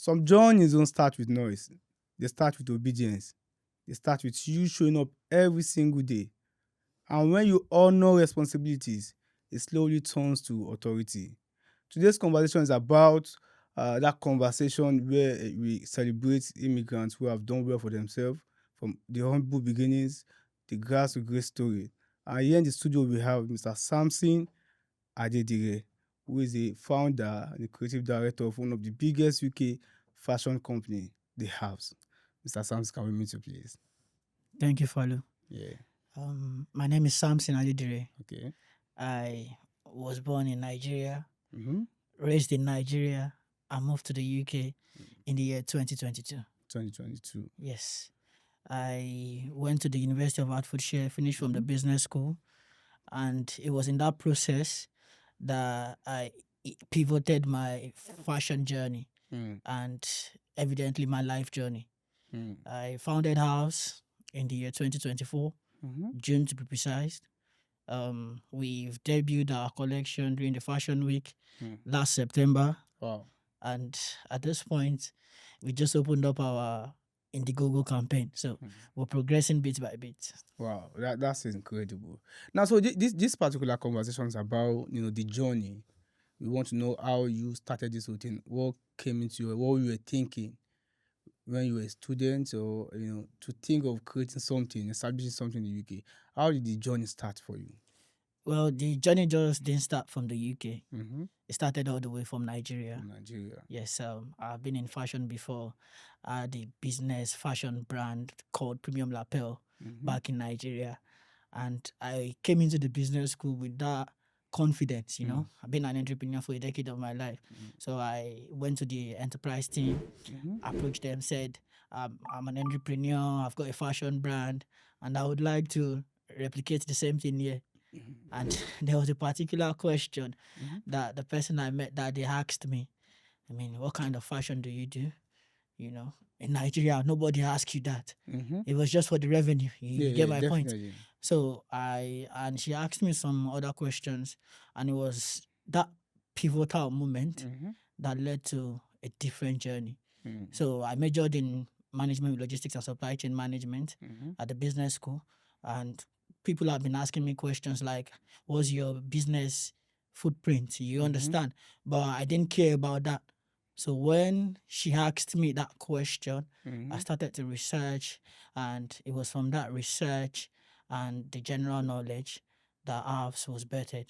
some journeys don't start with noise. They start with obedience. They start with you showing up every single day. And when you honor responsibilities, it slowly turns to authority. Today's conversation is about that conversation where we celebrate immigrants who have done well for themselves from the humble beginnings, the grass to great story. And here in the studio, we have Mr. Samson Adedire, who is the founder and the creative director of one of the biggest UK fashion company, The House. Mr. Samson, can we meet you, please? Thank you, Falu. Yeah. My name is Samson Adidire. Okay. I was born in Nigeria, Mm-hmm. raised in Nigeria. I moved to the UK in the year 2022. 2022. Yes. I went to the University of Hertfordshire, finished from the business school, and it was in that process that I pivoted my fashion journey Mm. and evidently my life journey. Mm. I founded House in the year 2024, Mm-hmm. June to be precise. We've debuted our collection during the Fashion Week last September, Wow. and at this point, we just opened up our Indiegogo campaign. So we're progressing bit by bit. Wow, that's incredible. Now, so this particular conversation is about the journey. We want to know how you started this routine. What came into you? What you were thinking when you were a student, or to think of creating something, establishing something in the UK. How did the journey start for you? Well, the journey just didn't start from the UK. Mm-hmm. It started all the way from Nigeria. From Nigeria. Yes, I've been in fashion before. I had a business fashion brand called Premium Lapel back in Nigeria. And I came into the business school with that confidence, I've been an entrepreneur for a decade of my life. So I went to the enterprise team, approached them, said, I'm an entrepreneur, I've got a fashion brand, and I would like to replicate the same thing here. And there was a particular question that the person I met that they asked me, what kind of fashion do you do? In Nigeria, nobody asks you that. It was just for the revenue. You get my point. So and she asked me some other questions, and it was that pivotal moment that led to a different journey. So I majored in management, logistics, and supply chain management at the business school, and people have been asking me questions like, what's your business footprint? You understand? But I didn't care about that. So when she asked me that question, I started to research, and it was from that research and the general knowledge that ours was bettered.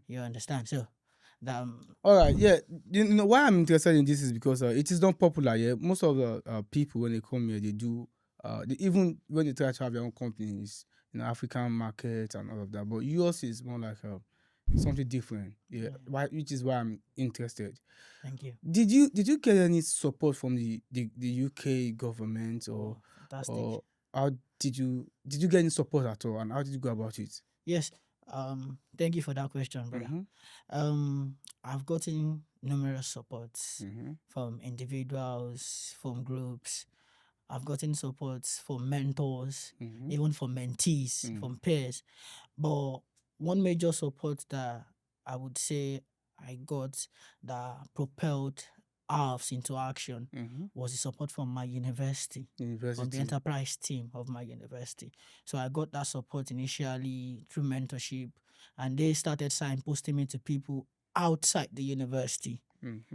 You understand? So all right, yeah. Why I'm interested in this is because it is not popular. Yeah, most of the people when they come here, they do. Even when they try to have their own companies in African markets and all of that, but yours is more like something different. Yeah, which is why I'm interested. Thank you. Did you get any support from the UK government, or how did you get any support at all, and how did you go about it? Yes. Thank you for that question, brother. I've gotten numerous supports from individuals, from groups. I've gotten supports from mentors, even from mentees, from peers. But one major support that I would say I got that propelled ours into action was the support from my university, from the enterprise team of my university. So I got that support initially through mentorship, and they started signposting me to people outside the university.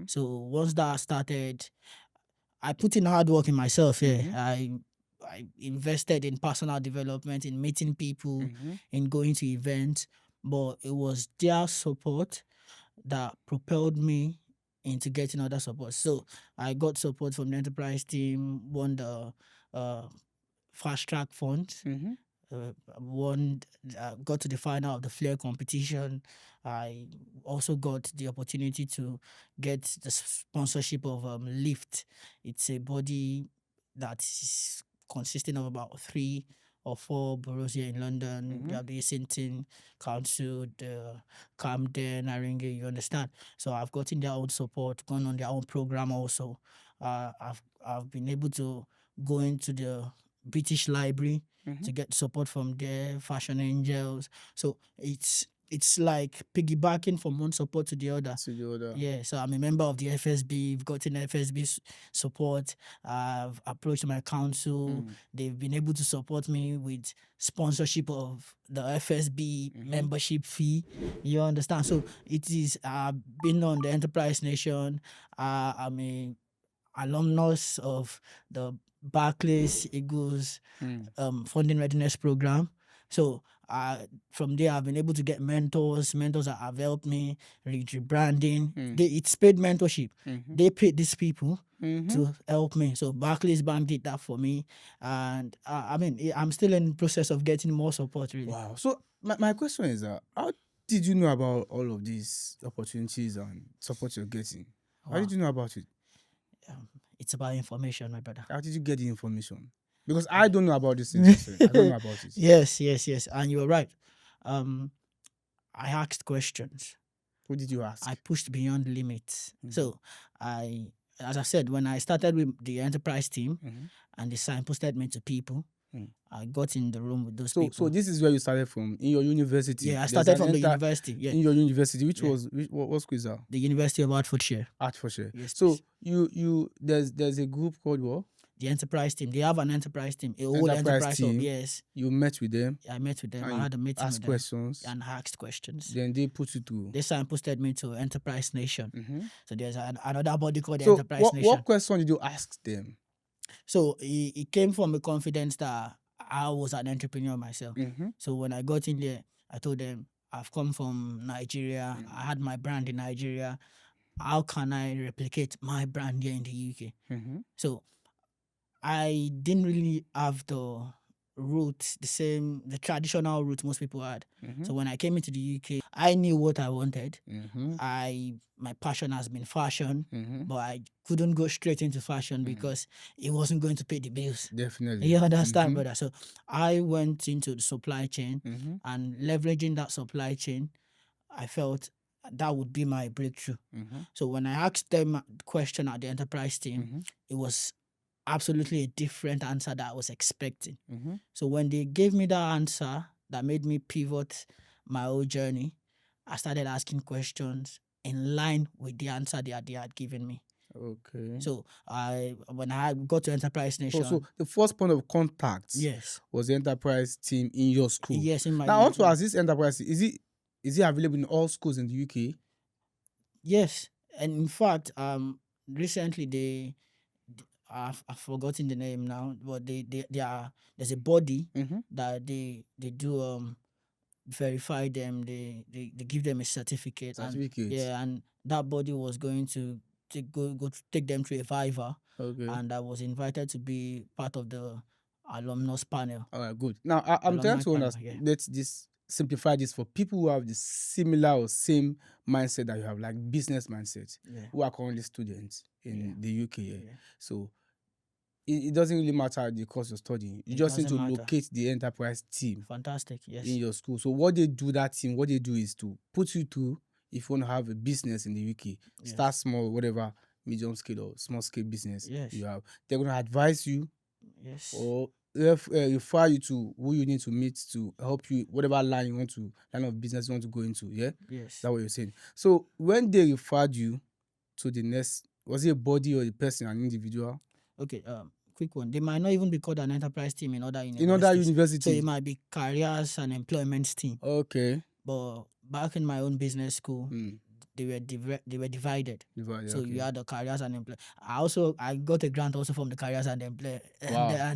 So once that started, I put in hard work in myself. I invested in personal development, in meeting people, in going to events, but it was their support that propelled me into getting other support. So I got support from the enterprise team, won the fast track fund, got to the final of the Flair competition. I also got the opportunity to get the sponsorship of Lift. It's a body that is consisting of about 3 or 4 boroughs here in London. You have the Islington Council, the Camden, Haringey, you understand? So I've gotten their own support, gone on their own program also. I've been able to go into the British Library to get support from their Fashion Angels. So it's it's like piggybacking from one support to the other. To the other. Yeah, so I'm a member of the FSB. We've gotten FSB support. I've approached my council. They've been able to support me with sponsorship of the FSB membership fee. You understand? So it is been on the Enterprise Nation. I'm a alumnus of the Barclays Eagles funding readiness program. So from there, I've been able to get mentors that have helped me rebranding. It's paid mentorship. They paid these people to help me. So Barclays Bank did that for me, and I mean, I'm still in the process of getting more support. Really. Wow. So my question is how did you know about all of these opportunities and support you're getting? How did you know about it? It's about information, my brother. How did you get the information? Because I don't know about these things. I don't know about it. Yes. And you're right. I asked questions. What did you ask? I pushed beyond limits. So as I said, when I started with the enterprise team and they signposted me to people, I got in the room with those people. So this is where you started from, in your university? Yeah, I started from the university. Yeah. In your university, what school is that? The University of Hertfordshire. Hertfordshire. Yes. So there's a group called what? The enterprise team. They have an enterprise team. A whole enterprise team. Yes. You met with them? I met with them. I had a meeting with them. Questions. And asked questions. Then they put you through. They signposted me to Enterprise Nation. So there's another body called the Enterprise Nation. What question did you ask them? So it came from a confidence that I was an entrepreneur myself. So when I got in there, I told them, I've come from Nigeria. I had my brand in Nigeria. How can I replicate my brand here in the UK? So I didn't really have the route, the traditional route most people had. So when I came into the UK, I knew what I wanted. My passion has been fashion, but I couldn't go straight into fashion because it wasn't going to pay the bills. Definitely. You understand, brother? So I went into the supply chain and leveraging that supply chain, I felt that would be my breakthrough. So when I asked them the question at the enterprise team, it was absolutely a different answer that I was expecting. So when they gave me that answer that made me pivot my whole journey, I started asking questions in line with the answer they had given me. Okay. So when I got to Enterprise Nation, so the first point of contact was the enterprise team in your school. Yes, in my. Now I want to ask, this enterprise, is it available in all schools in the UK? Yes, and in fact, recently I've forgotten the name now, but there's a body that they do verify them. They give them a certificate. And that body was going to go take them to a Viva. Okay. And I was invited to be part of the alumnus panel. All right, good. Now I'm trying to understand. Let's just simplify this for people who have the similar or same mindset that you have, like business mindset, who are currently students in the UK. So it doesn't really matter the course you're studying. You just need to locate the enterprise team. Fantastic, yes. In your school. So what they do is to put you through, if you want to have a business in the UK, start small, whatever, medium scale or small scale business you have. They're going to advise you or refer you to who you need to meet to help you, whatever line of business you want to go into. Yeah? Yes. That's what you're saying. So when they referred you to the next, was it a body or a person, an individual? Okay, quick one. They might not even be called an enterprise team in other universities. In other universities? So it might be careers and employment team. Okay. But back in my own business school, they were divided. So you had the careers and employment. I got a grant also from the careers and employment. Wow.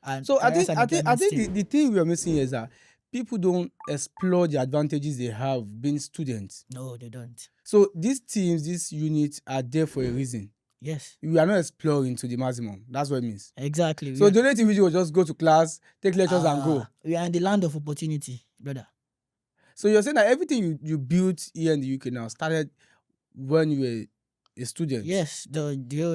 And so I think the thing we are missing is that people don't explore the advantages they have being students. No, they don't. So these teams, these units are there for a reason. Yes. We are not exploring to the maximum. That's what it means. Exactly. So the only thing we do is just go to class, take lectures and go. We are in the land of opportunity, brother. So you're saying that everything you built here in the UK now started when you were a student? Yes, the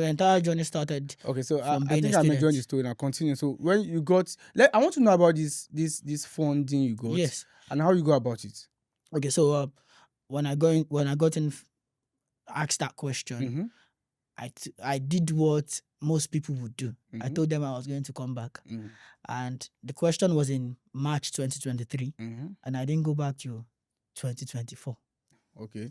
entire journey started. Okay, so I think I'm enjoying the story now. Continue. So when you got, I want to know about this funding you got. Yes. And how you go about it. Okay, so when I got in, asked that question, I did what most people would do. I told them I was going to come back. And the question was in March 2023. And I didn't go back to 2024. Okay.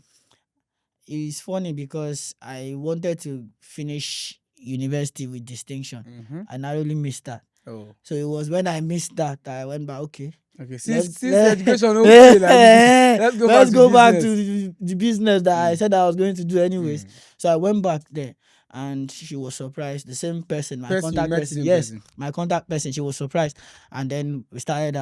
It's funny because I wanted to finish university with distinction. Mm-hmm. I narrowly missed that. Oh. So it was when I missed that I went back, okay. Okay. Let's Since education don't pay like this, let's go back to go back to business. the business that I Mm. said I was going to do anyways. Mm. So I went back there and she was surprised. The same person, my Person, you contact met person, same yes, person. my contact person, she was surprised. And then we started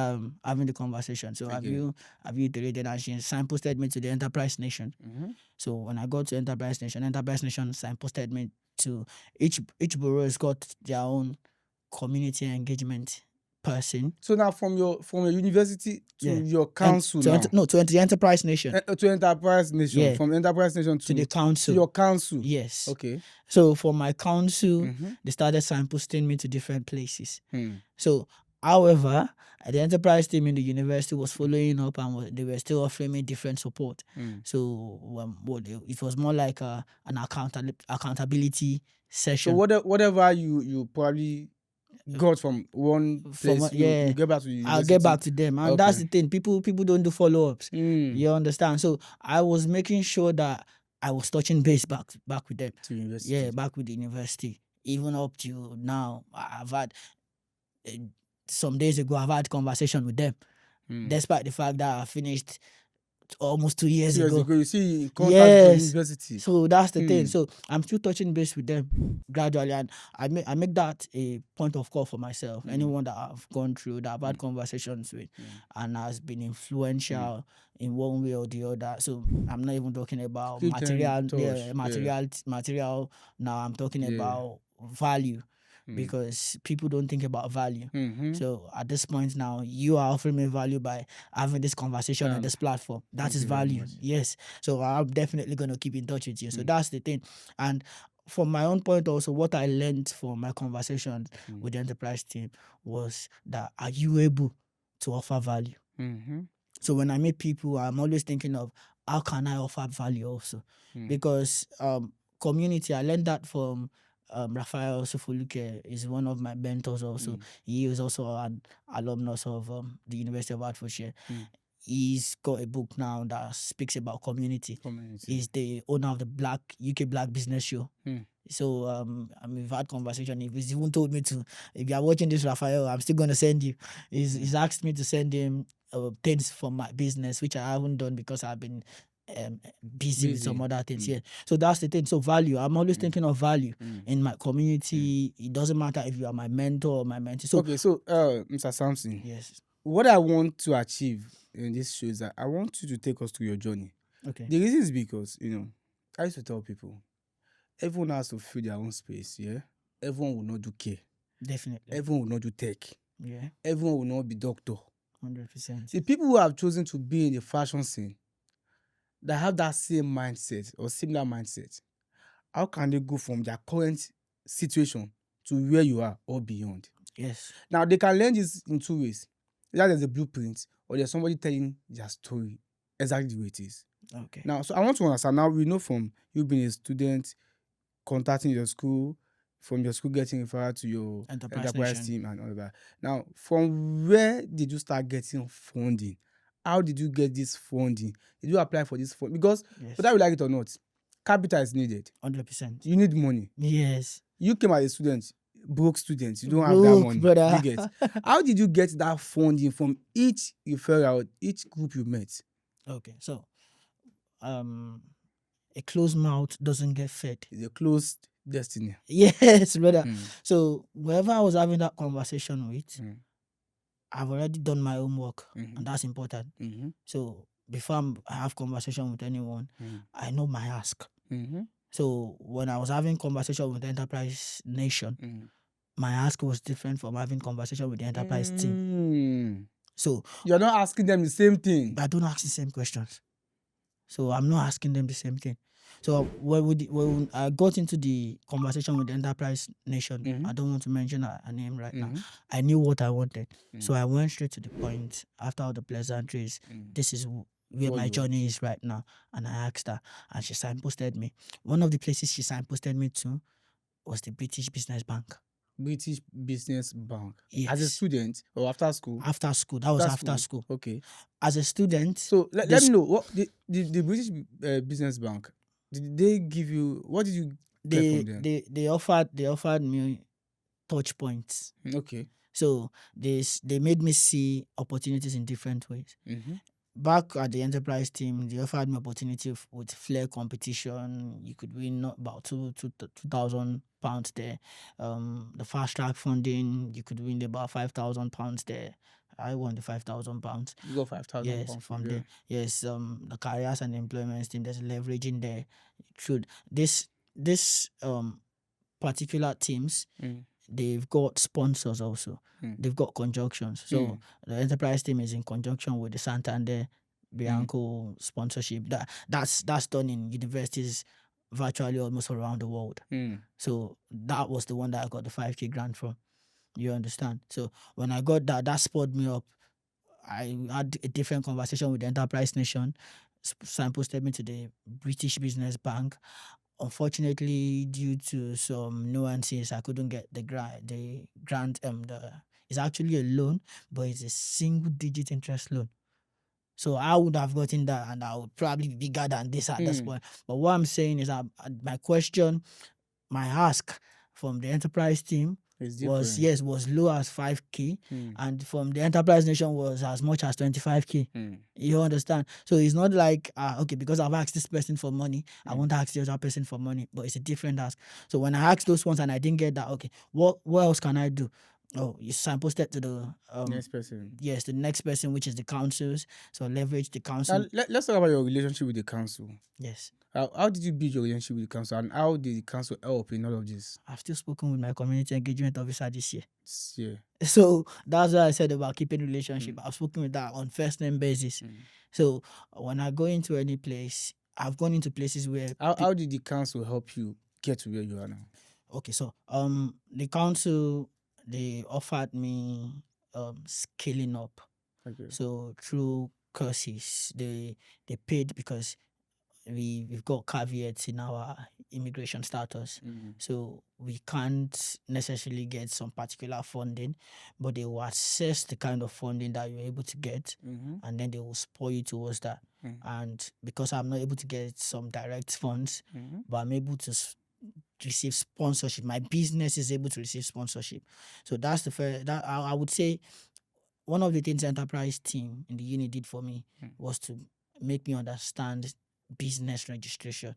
having the conversation. So have Okay. you iterated? And she signposted me to the Enterprise Nation. Mm-hmm. So when I got to Enterprise Nation signposted me to each borough has got their own community engagement person. So now from your university to Yeah. your council to now. to the Enterprise Nation. To Enterprise Nation. Yeah. From Enterprise Nation To the to council. your council. Yes. Okay. So for my council, Mm-hmm. they started signposting me to different places. Hmm. So, however, the enterprise team in the university was following up and they were still offering me different support. Hmm. So, it was more like an accountability session. So whatever you probably got from one place, you get back to the university. I'll get back to them. And that's the thing. People don't do follow-ups. Mm. You understand? So I was making sure that I was touching base back with them. To university. Yeah, back with the university. Even up to now, I've had some days ago, I've had conversation with them. Despite the fact that I finished almost 2 years ago. You see in contact with the university. So that's the thing. So I'm still touching base with them gradually, and I make that a point of call for myself. Anyone that I've gone through, that I've had conversations with, and has been influential in one way or the other. So I'm not even talking about material. Now I'm talking about value. Because people don't think about value. So at this point now, you are offering me value by having this conversation on this platform. That is value. Yes. So I'm definitely going to keep in touch with you. So that's the thing. And from my own point also, what I learned from my conversations with the enterprise team was that, are you able to offer value? So when I meet people, I'm always thinking of how can I offer value also? Because community, I learned that from Raphael Sofoluke is one of my mentors also. He is also an alumnus of the University of Hertfordshire. He's got a book now that speaks about community. He's the owner of the UK Black Business Show. So we've had conversation. He's even told me to, if you are watching this, Raphael, I'm still going to send you. He's asked me to send him things for my business, which I haven't done because I've been busy with some other things. Yeah. So that's the thing. So value. I'm always thinking of value in my community. It doesn't matter if you are my mentor or my mentee. So Mr. Samson. Yes. What I want to achieve in this show is that I want you to take us through your journey. Okay. The reason is because, I used to tell people, everyone has to fill their own space, yeah? Everyone will not do care. Definitely. Everyone will not do tech. Yeah. Everyone will not be doctor. 100%. The people who have chosen to be in the fashion scene, that have that same mindset or similar mindset, how can they go from their current situation to where you are or beyond? Yes. Now, they can learn this in two ways. Either there's a blueprint or there's somebody telling their story exactly the way it is. Okay. Now, so I want to understand. Now, we know from you being a student, contacting your school, from your school getting referred to your enterprise team and all of that. Now, from where did you start getting funding? How did you get this funding? Did you apply for this fund? Because whether you like it or not, capital is needed. 100%. You need money. Yes. You came as a student, broke student. You don't have that money. Brother. You get. How did you get that funding from each referral, each group you met? Okay, so a closed mouth doesn't get fed. It's a closed destiny. Yes, brother. So wherever I was having that conversation with, I've already done my homework, and that's important. So before I have conversation with anyone, I know my ask. So when I was having conversation with the Enterprise Nation, my ask was different from having conversation with the Enterprise team. So you're not asking them the same thing. I don't ask the same questions. So I'm not asking them the same thing. So when I got into the conversation with the Enterprise Nation, I don't want to mention a name right now. I knew what I wanted. So I went straight to the point after all the pleasantries. This is where my journey is right now. And I asked her, and she signposted me. One of the places she signposted me to was the British Business Bank. British Business Bank. As a Yes. student or after school? After school. That was after school. Okay. As a student, So let this me know what the British Business Bank, did they give you, what did you get from them? they offered me touch points. Okay. So they made me see opportunities in different ways. Mm-hmm. Back at the enterprise team, they offered me opportunity with flair competition. You could win not about £2,000 there. The fast track funding, you could win about £5,000 there. I won the £5,000. You got 5,000 Yes, pounds from there. there. Yes, the careers and employment team. There's leveraging there. Should this particular teams, Mm. they've got sponsors also. Mm. They've got conjunctions. So the enterprise team is in conjunction with the Santander Bianco sponsorship. That's done in universities virtually almost around the world. So that was the one that I got the 5K grant from. You understand? So when I got that, that spurred me up. I had a different conversation with the Enterprise Nation, signposted me to the British Business Bank. Unfortunately, due to some nuances, I couldn't get the grant. It's actually a loan, but it's a single-digit interest loan. So I would have gotten that, and I would probably be bigger than this at this point. But what I'm saying is, my question, my ask from the enterprise team was low as 5K, and from the enterprise nation was as much as 25K. You understand? So it's not like okay, because I've asked this person for money, I won't ask the other person for money, but it's a different ask. So when I asked those ones and I didn't get that, okay, what else can I do? Oh, you signposted to the next person. Yes, the next person, which is the councils. So leverage the council. Now, let's talk about your relationship with the council. Yes. How did you build your relationship with the council, and how did the council help in all of this? I've still spoken with my community engagement officer this year. Yeah. So that's what I said about keeping relationship. I've spoken with that on first name basis. So when I go into any place, I've gone into places where how did the council help you get to where you are now? Okay, so the council, they offered me scaling up. Okay. So through courses, they paid because we've got caveats in our immigration status. So we can't necessarily get some particular funding, but they will assess the kind of funding that you're able to get, and then they will spur you towards that. And because I'm not able to get some direct funds, but I'm able to receive sponsorship, my business is able to receive sponsorship. So that's the first, that I would say one of the things the enterprise team in the uni did for me was to make me understand business registration.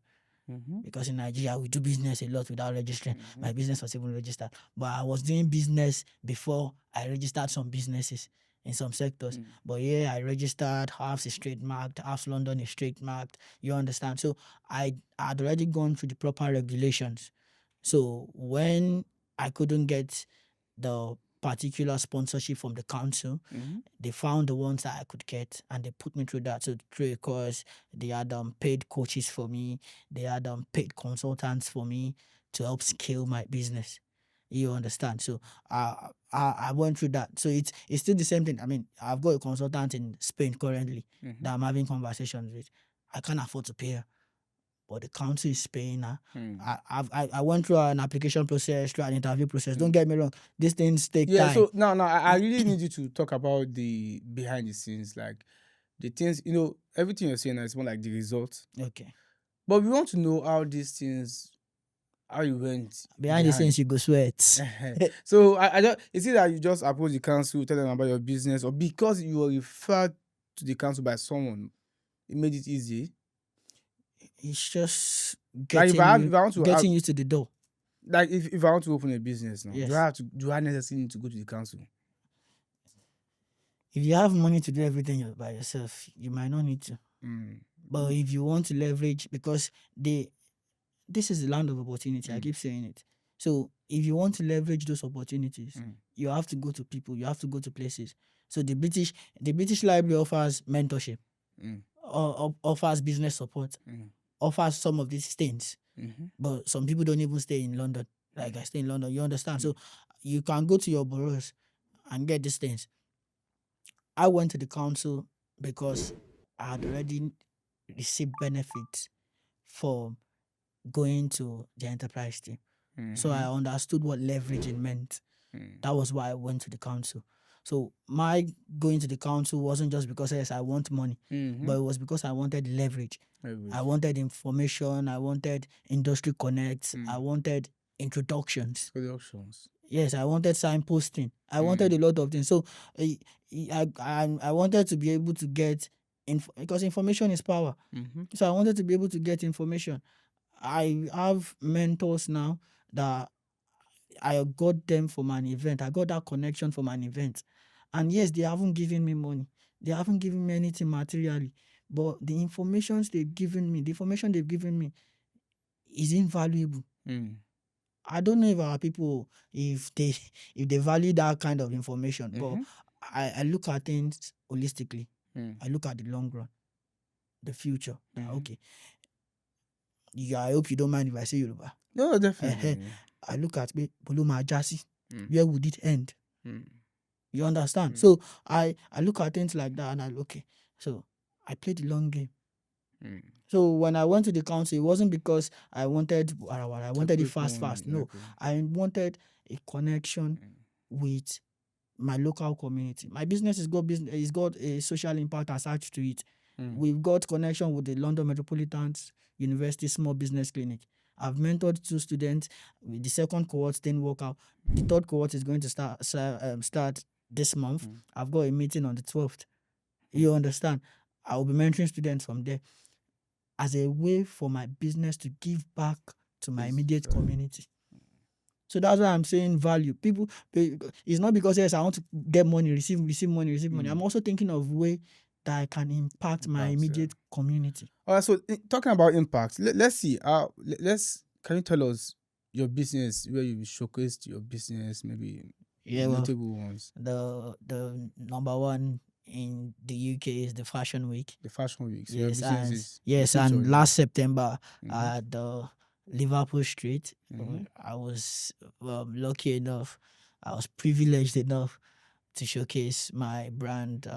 Because in Nigeria, we do business a lot without registering. My business was even registered. But I was doing business before I registered some businesses in some sectors. But yeah, I registered, half is trademarked, half London is trademarked. You understand? So I had already gone through the proper regulations. So when I couldn't get the particular sponsorship from the council, they found the ones that I could get, and they put me through that. So through a course, they had paid coaches for me, they had paid consultants for me to help scale my business. You understand? So I went through that. So it's still the same thing. I mean, I've got a consultant in Spain currently that I'm having conversations with. I can't afford to pay her, but the council is paying her. I went through an application process, through an interview process. Don't get me wrong, these things take time. So now I really need you to talk about the behind the scenes, like the things, everything you're saying is more like the results. Okay. But we want to know how these things, how you went behind the scenes, you go sweat. So I don't, is it that you just approach the council, tell them about your business, or because you were referred to the council by someone, it made it easy? It's just Like getting you to the door. Like if I want to open a business now, Yes. do I necessarily need to go to the council? If you have money to do everything by yourself, you might not need to. But if you want to leverage, because this is the land of opportunity, I keep saying it. So if you want to leverage those opportunities, you have to go to people, you have to go to places. So the British Library offers mentorship, offers business support, offers some of these things. But some people don't even stay in London. Like I stay in London, you understand? So you can go to your bureaus and get these things. I went to the council because I had already received benefits for going to the enterprise team. So I understood what leveraging meant. That was why I went to the council. So my going to the council wasn't just because yes, I want money, but it was because I wanted leverage. I wanted information. I wanted industry connects. I wanted introductions. Productions. Yes, I wanted signposting. I wanted a lot of things. So I wanted to be able to get because information is power. So I wanted to be able to get information. I have mentors now that I got them from an event. I got that connection from an event. And yes, they haven't given me money. They haven't given me anything materially. But the information they've given me is invaluable. I don't know if our people, if they value that kind of information, but I look at things holistically. I look at the long run, the future. Okay. I hope you don't mind if I say Yoruba. No, definitely. I look at me, Boluma Jasi, where would it end? You understand? So I look at things like that and so I play the long game. So when I went to the council, it wasn't because I wanted it fast. No, I wanted a connection with my local community. My business has got a social impact attached to it. We've got connection with the London Metropolitan University Small Business Clinic. I've mentored 2 students. The second cohort didn't work out. The third cohort is going to start this month. I've got a meeting on the 12th. You understand? I will be mentoring students from there as a way for my business to give back to my immediate community. So that's why I'm saying value. People, it's not because yes, I want to get money, receive money. I'm also thinking of way that I can impact my immediate community. All right. So talking about impact, let's see. Can you tell us your business, where you showcased your business, maybe notable ones? The number one in the UK is the Fashion Week. The Fashion Week. So yes, and last September at the Liverpool Street, I was lucky enough, I was privileged enough to showcase my brand.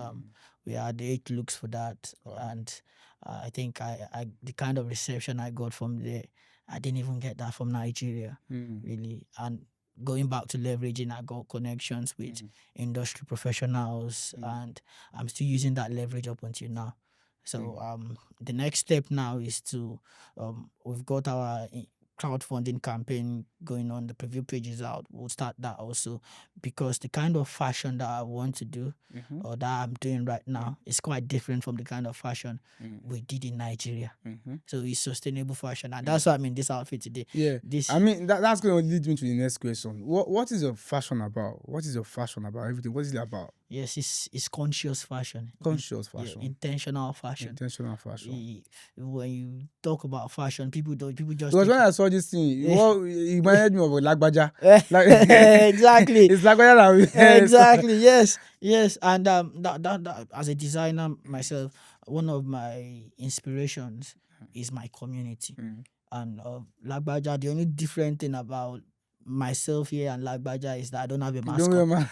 We had 8 looks for that, and I think I the kind of reception I got from there, I didn't even get that from Nigeria, really. And going back to leveraging, I got connections with industry professionals, and I'm still using that leverage up until now. So the next step now is to we've got our crowdfunding campaign going on. The preview page is out. We'll start that also, because the kind of fashion that I want to do or that I'm doing right now is quite different from the kind of fashion we did in Nigeria. So it's sustainable fashion, and that's why I'm in this outfit today. Yeah, I mean that's going to lead me to the next question. What is your fashion about? What is your fashion about? Everything. What is it about? Yes, it's conscious fashion. Conscious fashion. Yeah, intentional fashion. Intentional fashion. When you talk about fashion, people just because when I saw this thing, it reminded me of Lagbaja. Exactly. It's Lagbaja that exactly. Yes. And that as a designer myself, one of my inspirations is my community. And Lagbaja, the only different thing about myself here and Lagbaja is that I don't have a mask on.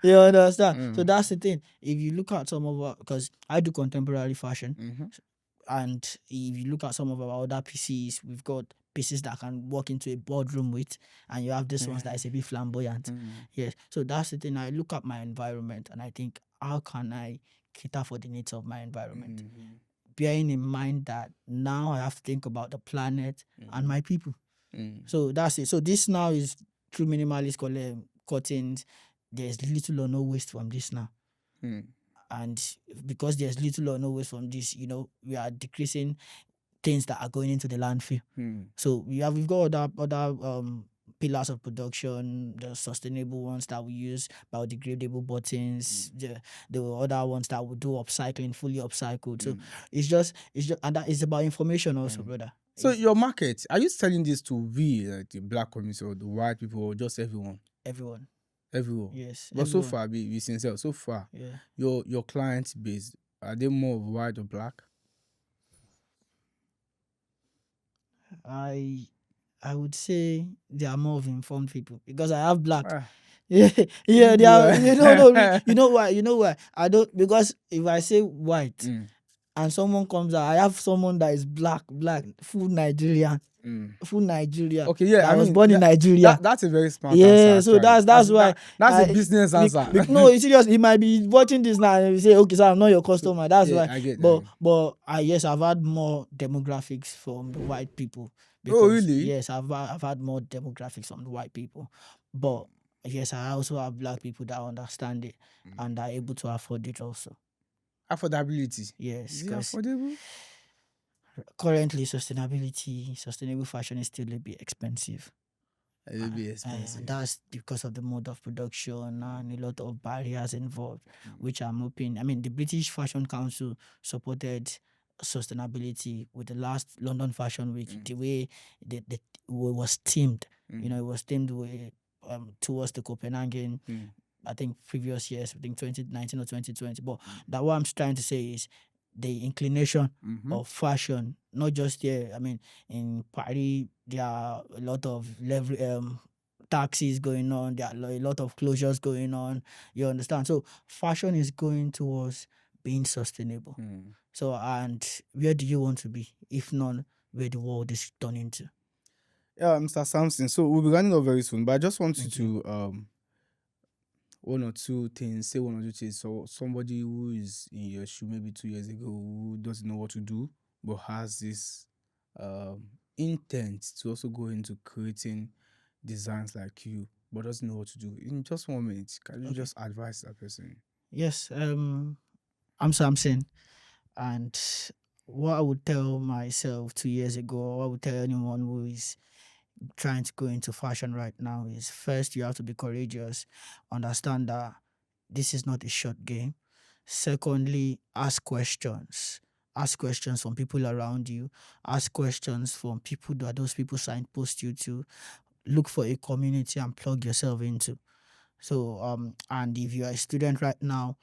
You understand? So that's the thing. If you look at some of our, because I do contemporary fashion, and if you look at some of our other PCs, we've got pieces that can walk into a boardroom with, and you have this ones that is a bit flamboyant. Yes. So that's the thing. I look at my environment and I think, how can I cater for the needs of my environment? Bearing in mind that now I have to think about the planet and my people. So that's it. So this now is through minimalist curtains. There's little or no waste from this now. And because there's little or no waste from this, we are decreasing things that are going into the landfill. So we've got other pillars of production, the sustainable ones that we use, biodegradable buttons, the other ones that we do upcycling, fully upcycled. So it's just, and that is about information also, brother. So your market, are you selling this to like the black community or the white people or just everyone? Everyone. Yes. But everyone. So far, be sincere. So far, your client base, are they more of white or black? I would say they are more of informed people, because I have black. They are. You know why? I don't, because if I say white and someone comes out, I have someone that is black, full Nigerian. full Nigeria. Okay, yeah, I was born in Nigeria. That's a very smart Yeah, answer. so actually. that's why that's a business answer. No, it's serious. He might be watching this now and say, okay, so I'm not your customer. That's why. I get. But yes, I've had more demographics from the white people. Because, oh, really? Yes, I've had more demographics from the white people. But yes, I also have black people that understand it and are able to afford it also. Affordability. Yes, is it affordable? Currently, sustainable fashion is still a bit expensive. It will be expensive. That's because of the mode of production and a lot of barriers involved, which I'm hoping. I mean, the British Fashion Council supported sustainability with the last London Fashion Week. The way it was themed, it was themed with, towards the Copenhagen. I think previous years, I think 2019 or 2020. But that what I'm trying to say is the inclination of fashion, not just here. I mean, in Paris, there are a lot of taxis going on. There are a lot of closures going on. You understand? So fashion is going towards being sustainable. So, and where do you want to be? If not, where the world is turning to? Yeah, Mr. Sampson. So we'll be running off very soon, but I just want you to one or two things. So somebody who is in your shoe maybe 2 years ago who doesn't know what to do, but has this intent to also go into creating designs like you, but doesn't know what to do. In just 1 minute, can you just advise that person? Yes, I'm Samson, and what I would tell myself 2 years ago, what I would tell anyone who is trying to go into fashion right now is, first, you have to be courageous, understand that this is not a short game. Secondly, ask questions. Ask questions from people around you. Ask questions from people that those people signpost you to. Look for a community and plug yourself into. So, and if you are a student right now,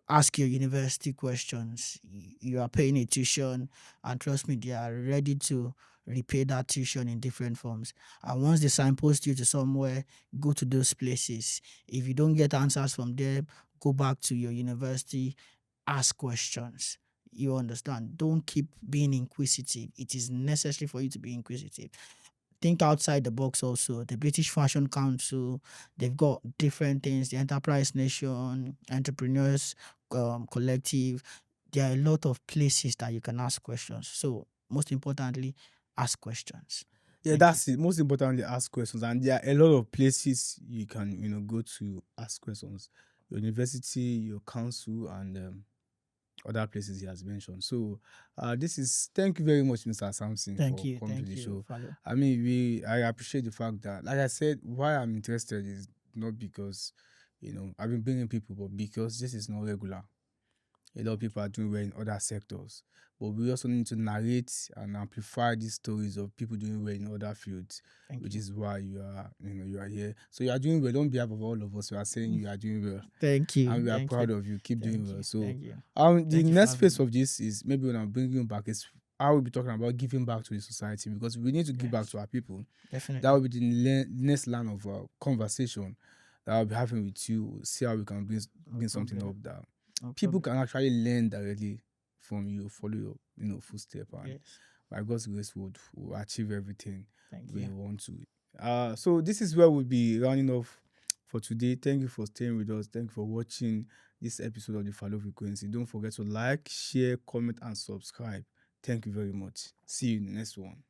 ask your university questions. You are paying a tuition, and trust me, they are ready to repay that tuition in different forms. And once they signpost you to somewhere, go to those places. If you don't get answers from them, go back to your university, ask questions. You understand? Don't keep being inquisitive. It is necessary for you to be inquisitive. Think outside the box also. The British Fashion Council, they've got different things. The Enterprise Nation, Entrepreneurs Collective. There are a lot of places that you can ask questions. So most importantly, ask questions. Yeah, that's it. Most importantly, ask questions. And there are a lot of places you can, go to ask questions. Your university, your council, and other places he has mentioned. So thank you very much, Mr. Sampson, for coming to the show. I mean, I appreciate the fact that, like I said, why I'm interested is not because, I've been bringing people, but because this is not regular. A lot of people are doing well in other sectors, but we also need to narrate and amplify these stories of people doing well in other fields, which is why you are here. So you are doing well. On behalf of all of us, we are saying you are doing well. Thank you. And we are proud of you. Keep doing well. So the next phase of this is maybe when I'm bringing you back is I will be talking about giving back to the society, because we need to give back to our people. Definitely. That will be the next line of conversation that I'll be having with you. See how we can bring something up that people can actually learn directly from you, follow your footstep, and by God's grace we'll achieve everything we want to. So this is where we'll be rounding off for today. Thank you for staying with us. Thank you for watching this episode of the Follow Frequency. Don't forget to like, share, comment, and subscribe. Thank you very much. See you in the next one.